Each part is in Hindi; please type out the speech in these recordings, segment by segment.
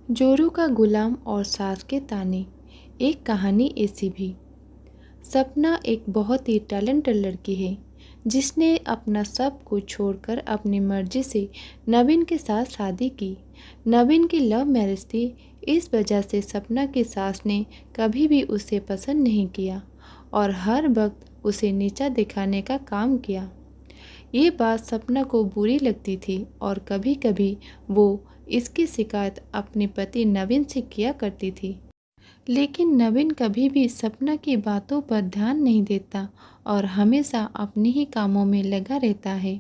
जोरू का गुलाम और सास के ताने। एक कहानी ऐसी भी। सपना एक बहुत ही टैलेंटेड लड़की है जिसने अपना सब कुछ छोड़कर अपनी मर्जी से नवीन के साथ शादी की। नवीन की लव मैरिज थी। इस वजह से सपना की सास ने कभी भी उसे पसंद नहीं किया और हर वक्त उसे नीचा दिखाने का काम किया। ये बात सपना को बुरी लगती थी और कभी कभी वो इसकी शिकायत अपने पति नवीन से किया करती थी। लेकिन नवीन कभी भी सपना की बातों पर ध्यान नहीं देता और हमेशा अपने ही कामों में लगा रहता है।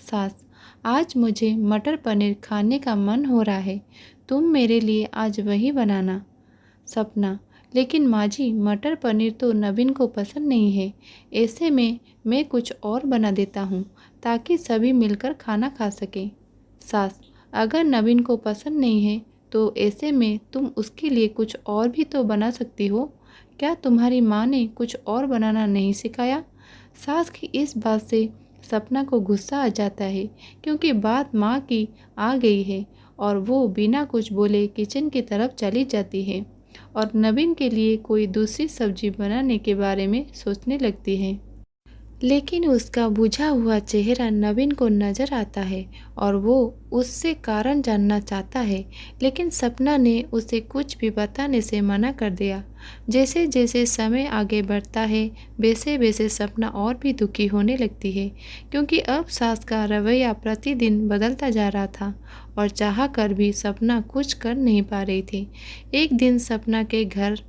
सास, आज मुझे मटर पनीर खाने का मन हो रहा है, तुम मेरे लिए आज वही बनाना। सपना, लेकिन माँ जी मटर पनीर तो नवीन को पसंद नहीं है। ऐसे में मैं कुछ और बना देता हूँ ताकि सभी मिलकर खाना खा सकें। सास, अगर नवीन को पसंद नहीं है तो ऐसे में तुम उसके लिए कुछ और भी तो बना सकती हो। क्या तुम्हारी माँ ने कुछ और बनाना नहीं सिखाया? सास की इस बात से सपना को गुस्सा आ जाता है क्योंकि बात माँ की आ गई है और वो बिना कुछ बोले किचन की तरफ चली जाती है और नवीन के लिए कोई दूसरी सब्जी बनाने के बारे में सोचने लगती है। लेकिन उसका बुझा हुआ चेहरा नवीन को नजर आता है और वो उससे कारण जानना चाहता है, लेकिन सपना ने उसे कुछ भी बताने से मना कर दिया। जैसे जैसे समय आगे बढ़ता है वैसे वैसे सपना और भी दुखी होने लगती है क्योंकि अब सास का रवैया प्रतिदिन बदलता जा रहा था और चाह कर भी सपना कुछ कर नहीं पा रही थी। एक दिन सपना के घर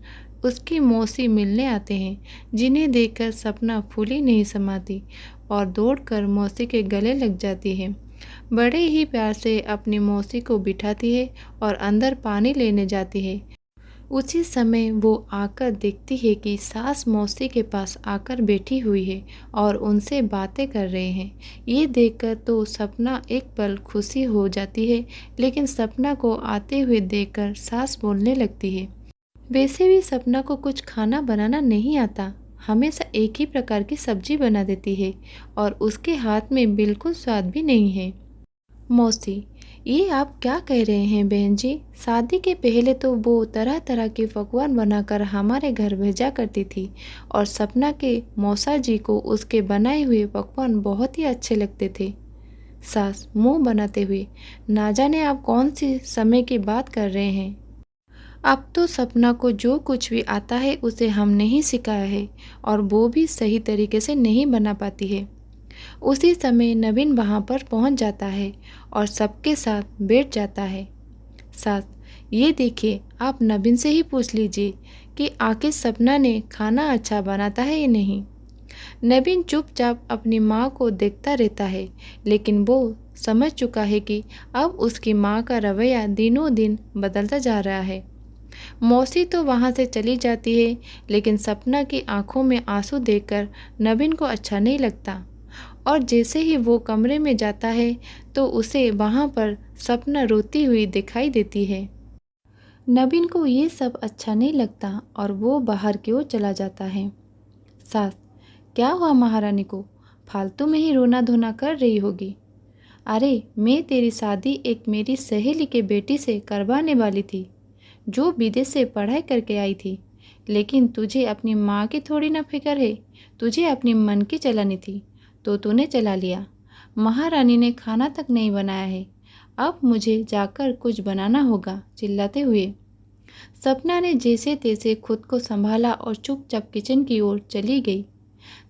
उसकी मौसी मिलने आते हैं, जिन्हें देखकर सपना फूली नहीं समाती और दौड़कर मौसी के गले लग जाती है। बड़े ही प्यार से अपनी मौसी को बिठाती है और अंदर पानी लेने जाती है। उसी समय वो आकर देखती है कि सास मौसी के पास आकर बैठी हुई है और उनसे बातें कर रहे हैं। ये देखकर तो सपना एक पल खुशी हो जाती है, लेकिन सपना को आते हुए देखकर सास बोलने लगती है, वैसे भी सपना को कुछ खाना बनाना नहीं आता, हमेशा एक ही प्रकार की सब्जी बना देती है और उसके हाथ में बिल्कुल स्वाद भी नहीं है। मौसी, ये आप क्या कह रहे हैं बहन जी? शादी के पहले तो वो तरह तरह के पकवान बनाकर हमारे घर भेजा करती थी और सपना के मौसा जी को उसके बनाए हुए पकवान बहुत ही अच्छे लगते थे। सास मुंह बनाते हुए, ना जाने आप कौन सी समय की बात कर रहे हैं। अब तो सपना को जो कुछ भी आता है उसे हमने ही सिखाया है और वो भी सही तरीके से नहीं बना पाती है। उसी समय नवीन वहाँ पर पहुँच जाता है और सबके साथ बैठ जाता है। साथ, ये देखिए, आप नवीन से ही पूछ लीजिए कि आखिर सपना ने खाना अच्छा बनाता है या नहीं। नवीन चुपचाप अपनी माँ को देखता रहता है, लेकिन वो समझ चुका है कि अब उसकी माँ का रवैया दिनों दिन बदलता जा रहा है। मौसी तो वहाँ से चली जाती है, लेकिन सपना की आंखों में आंसू देखकर नवीन को अच्छा नहीं लगता और जैसे ही वो कमरे में जाता है तो उसे वहाँ पर सपना रोती हुई दिखाई देती है। नवीन को ये सब अच्छा नहीं लगता और वो बाहर की ओर चला जाता है। सास, क्या हुआ महारानी को? फालतू में ही रोना धोना कर रही होगी। अरे, मैं तेरी शादी एक मेरी सहेली के बेटी से करवाने वाली थी जो विदेश से पढ़ाई करके आई थी, लेकिन तुझे अपनी माँ की थोड़ी ना फिक्र है। तुझे अपनी मन की चलानी थी तो तूने चला लिया। महारानी ने खाना तक नहीं बनाया है, अब मुझे जाकर कुछ बनाना होगा, चिल्लाते हुए सपना ने जैसे तैसे खुद को संभाला और चुपचाप किचन की ओर चली गई।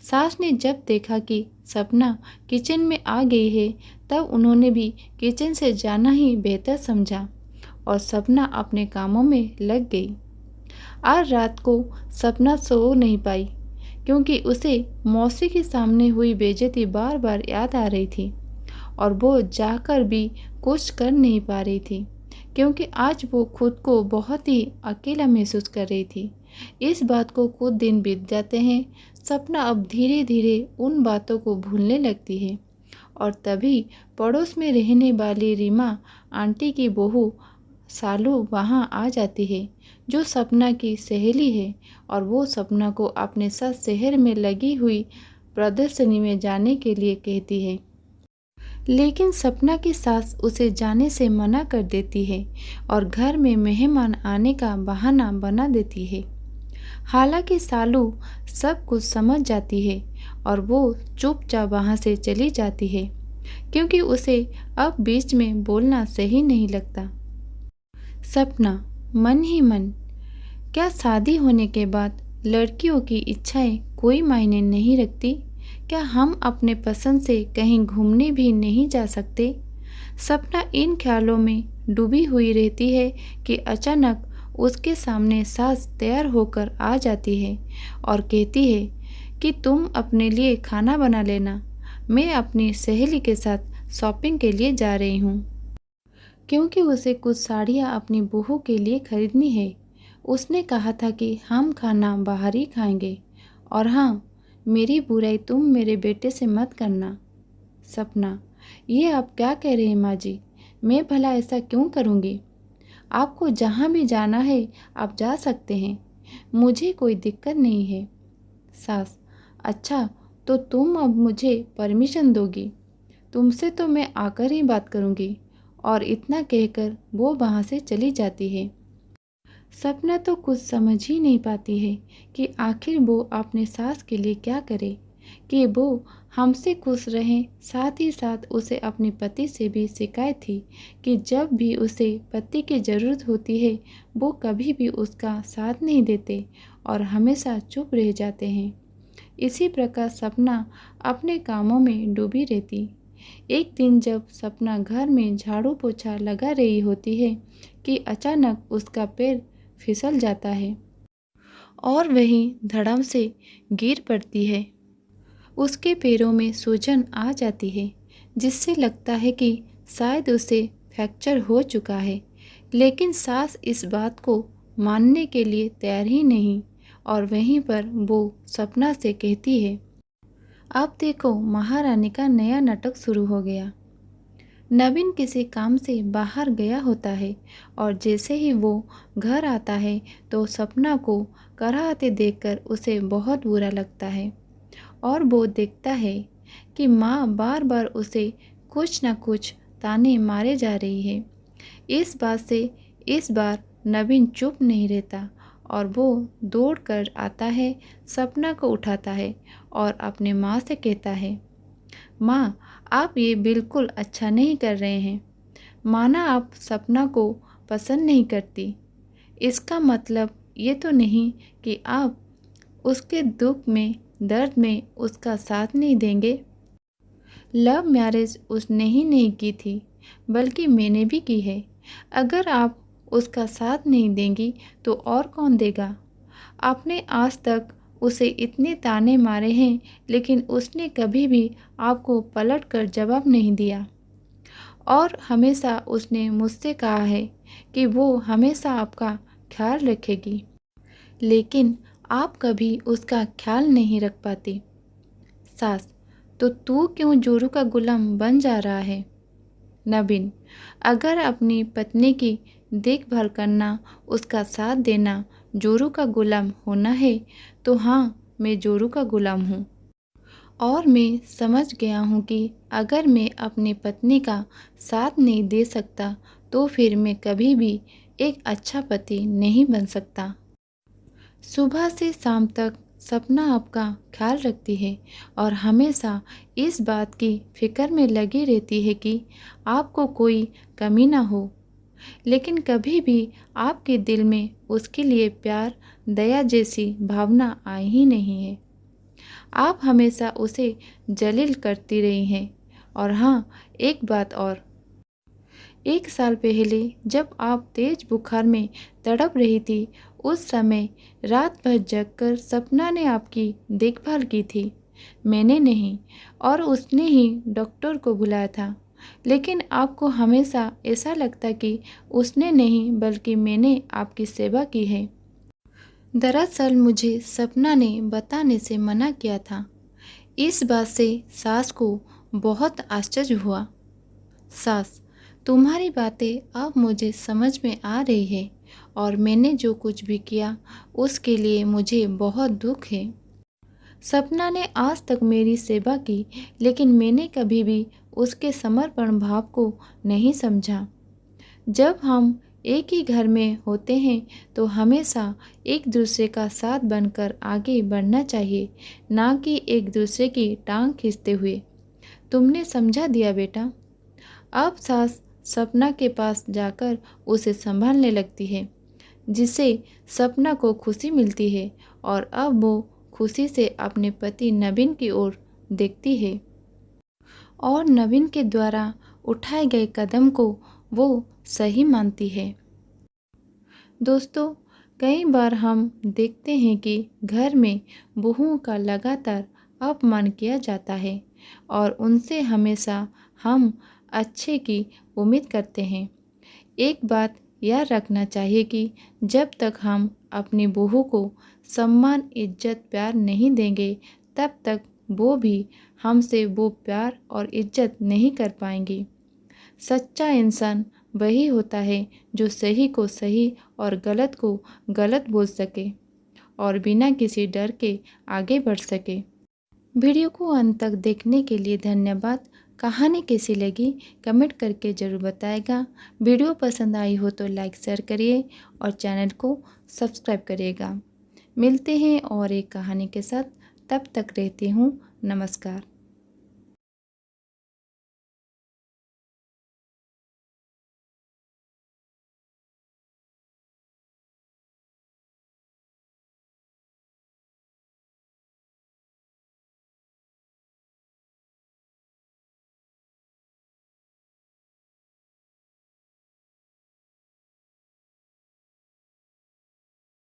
सास ने जब देखा कि सपना किचन में आ गई है तब उन्होंने भी किचन से जाना ही बेहतर समझा और सपना अपने कामों में लग गई। आज रात को सपना सो नहीं पाई क्योंकि उसे मौसी के सामने हुई बेइज्जती बार बार याद आ रही थी और वो जाकर भी कुछ कर नहीं पा रही थी क्योंकि आज वो खुद को बहुत ही अकेला महसूस कर रही थी। इस बात को कुछ दिन बीत जाते हैं। सपना अब धीरे धीरे उन बातों को भूलने लगती है और तभी पड़ोस में रहने वाली रीमा आंटी की बहू सालू वहाँ आ जाती है, जो सपना की सहेली है और वो सपना को अपने साथ शहर में लगी हुई प्रदर्शनी में जाने के लिए कहती है। लेकिन सपना की सास उसे जाने से मना कर देती है और घर में मेहमान आने का बहाना बना देती है। हालांकि सालू सब कुछ समझ जाती है और वो चुपचाप वहाँ से चली जाती है, क्योंकि उसे अब बीच में बोलना सही नहीं लगता। सपना मन ही मन, क्या शादी होने के बाद लड़कियों की इच्छाएं कोई मायने नहीं रखती? क्या हम अपने पसंद से कहीं घूमने भी नहीं जा सकते? सपना इन ख्यालों में डूबी हुई रहती है कि अचानक उसके सामने सास तैयार होकर आ जाती है और कहती है कि तुम अपने लिए खाना बना लेना, मैं अपनी सहेली के साथ शॉपिंग के लिए जा रही हूँ। क्योंकि उसे कुछ साड़ियाँ अपनी बहू के लिए खरीदनी है। उसने कहा था कि हम खाना बाहर ही खाएंगे, और हाँ, मेरी बुराई तुम मेरे बेटे से मत करना। सपना, ये आप क्या कह रहे हैं माँ जी? मैं भला ऐसा क्यों करूँगी? आपको जहाँ भी जाना है आप जा सकते हैं, मुझे कोई दिक्कत नहीं है। सास, अच्छा तो तुम अब मुझे परमिशन दोगी? तुमसे तो मैं आकर ही बात करूँगी। और इतना कहकर वो वहाँ से चली जाती है। सपना तो कुछ समझ ही नहीं पाती है कि आखिर वो अपने सास के लिए क्या करे कि वो हमसे खुश रहें। साथ ही साथ उसे अपने पति से भी शिकायत थी कि जब भी उसे पति की ज़रूरत होती है वो कभी भी उसका साथ नहीं देते और हमेशा चुप रह जाते हैं। इसी प्रकार सपना अपने कामों में डूबी रहती। एक दिन जब सपना घर में झाड़ू पोछा लगा रही होती है कि अचानक उसका पैर फिसल जाता है और वहीं धड़म से गिर पड़ती है। उसके पैरों में सूजन आ जाती है, जिससे लगता है कि शायद उसे फ्रैक्चर हो चुका है। लेकिन सास इस बात को मानने के लिए तैयार ही नहीं और वहीं पर वो सपना से कहती है, अब देखो महारानी का नया नाटक शुरू हो गया। नवीन किसी काम से बाहर गया होता है और जैसे ही वो घर आता है तो सपना को कराहते देखकर उसे बहुत बुरा लगता है और वो देखता है कि माँ बार बार उसे कुछ न कुछ ताने मारे जा रही है। इस बात से इस बार नवीन चुप नहीं रहता और वो दौड़ कर आता है, सपना को उठाता है और अपने माँ से कहता है, माँ आप ये बिल्कुल अच्छा नहीं कर रहे हैं। माना आप सपना को पसंद नहीं करती, इसका मतलब ये तो नहीं कि आप उसके दुख में दर्द में उसका साथ नहीं देंगे। लव मैरिज उसने ही नहीं की थी, बल्कि मैंने भी की है। अगर आप उसका साथ नहीं देंगी तो और कौन देगा? आपने आज तक उसे इतने ताने मारे हैं, लेकिन उसने कभी भी आपको पलट कर जवाब नहीं दिया। और हमेशा उसने मुझसे कहा है कि वो हमेशा आपका ख्याल रखेगी, लेकिन आप कभी उसका ख्याल नहीं रख पाती। सास, तो तू क्यों जोरू का गुलाम बन जा रहा है? नवीन, अगर अपनी पत्नी की देखभाल करना, उसका साथ देना जोरू का गुलाम होना है तो हाँ, मैं जोरू का गुलाम हूँ। और मैं समझ गया हूँ कि अगर मैं अपनी पत्नी का साथ नहीं दे सकता तो फिर मैं कभी भी एक अच्छा पति नहीं बन सकता। सुबह से शाम तक सपना आपका ख्याल रखती है और हमेशा इस बात की फिक्र में लगी रहती है कि आपको कोई कमी ना हो, लेकिन कभी भी आपके दिल में उसके लिए प्यार दया जैसी भावना आई ही नहीं है। आप हमेशा उसे जलील करती रही हैं। और हाँ, एक बात और, 1 साल पहले जब आप तेज बुखार में तड़प रही थी, उस समय रात भर जगकर सपना ने आपकी देखभाल की थी, मैंने नहीं। और उसने ही डॉक्टर को बुलाया था, लेकिन आपको हमेशा ऐसा लगता कि उसने नहीं बल्कि मैंने आपकी सेवा की है। दरअसल मुझे सपना ने बताने से मना किया था। इस बात से सास को बहुत आश्चर्य हुआ। सास, तुम्हारी बातें अब मुझे समझ में आ रही है और मैंने जो कुछ भी किया उसके लिए मुझे बहुत दुख है। सपना ने आज तक मेरी सेवा की, लेकिन मैंने कभी भी उसके समर्पण भाव को नहीं समझा। जब हम एक ही घर में होते हैं तो हमेशा एक दूसरे का साथ बनकर आगे बढ़ना चाहिए, ना कि एक दूसरे की टांग खींचते हुए। तुमने समझा दिया बेटा। अब सास सपना के पास जाकर उसे संभालने लगती है, जिससे सपना को खुशी मिलती है और अब वो खुशी से अपने पति नवीन की ओर देखती है और नवीन के द्वारा उठाए गए कदम को वो सही मानती है। दोस्तों, कई बार हम देखते हैं कि घर में बहुओं का लगातार अपमान किया जाता है और उनसे हमेशा हम अच्छे की उम्मीद करते हैं। एक बात याद रखना चाहिए कि जब तक हम अपनी बहू को सम्मान, इज्जत, प्यार नहीं देंगे, तब तक वो भी हमसे वो प्यार और इज्जत नहीं कर पाएंगी। सच्चा इंसान वही होता है जो सही को सही और गलत को गलत बोल सके और बिना किसी डर के आगे बढ़ सके। वीडियो को अंत तक देखने के लिए धन्यवाद। कहानी कैसी लगी कमेंट करके ज़रूर बताएगा। वीडियो पसंद आई हो तो लाइक शेयर करिए और चैनल को सब्सक्राइब करिएगा। मिलते हैं और एक कहानी के साथ, तब तक रहती हूँ नमस्कार।